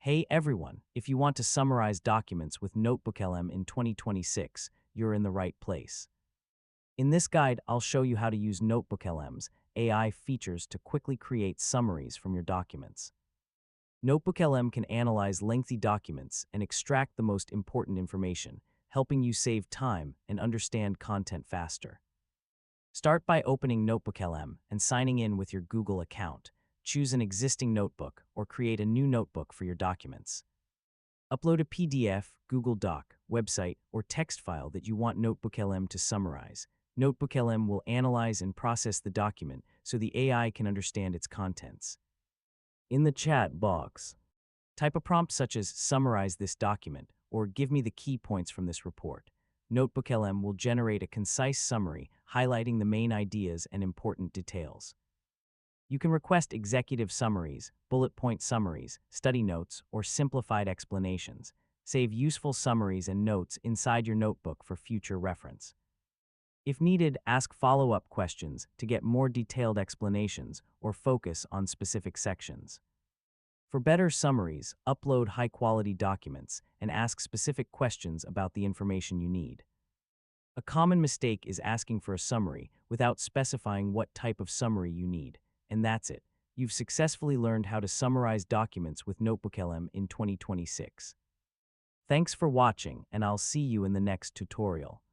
Hey everyone, if you want to summarize documents with NotebookLM in 2026, you're in the right place. In this guide, I'll show you how to use NotebookLM's AI features to quickly create summaries from your documents. NotebookLM can analyze lengthy documents and extract the most important information, helping you save time and understand content faster. Start by opening NotebookLM and signing in with your Google account. Choose an existing notebook or create a new notebook for your documents. Upload a PDF, Google Doc, website, or text file that you want NotebookLM to summarize. NotebookLM will analyze and process the document so the AI can understand its contents. In the chat box, type a prompt such as "summarize this document" or "give me the key points from this report." NotebookLM will generate a concise summary highlighting the main ideas and important details. You can request executive summaries, bullet point summaries, study notes, or simplified explanations. Save useful summaries and notes inside your notebook for future reference. If needed, ask follow-up questions to get more detailed explanations or focus on specific sections. For better summaries, upload high-quality documents and ask specific questions about the information you need. A common mistake is asking for a summary without specifying what type of summary you need. And that's it. You've successfully learned how to summarize documents with NotebookLM in 2026. Thanks for watching, and I'll see you in the next tutorial.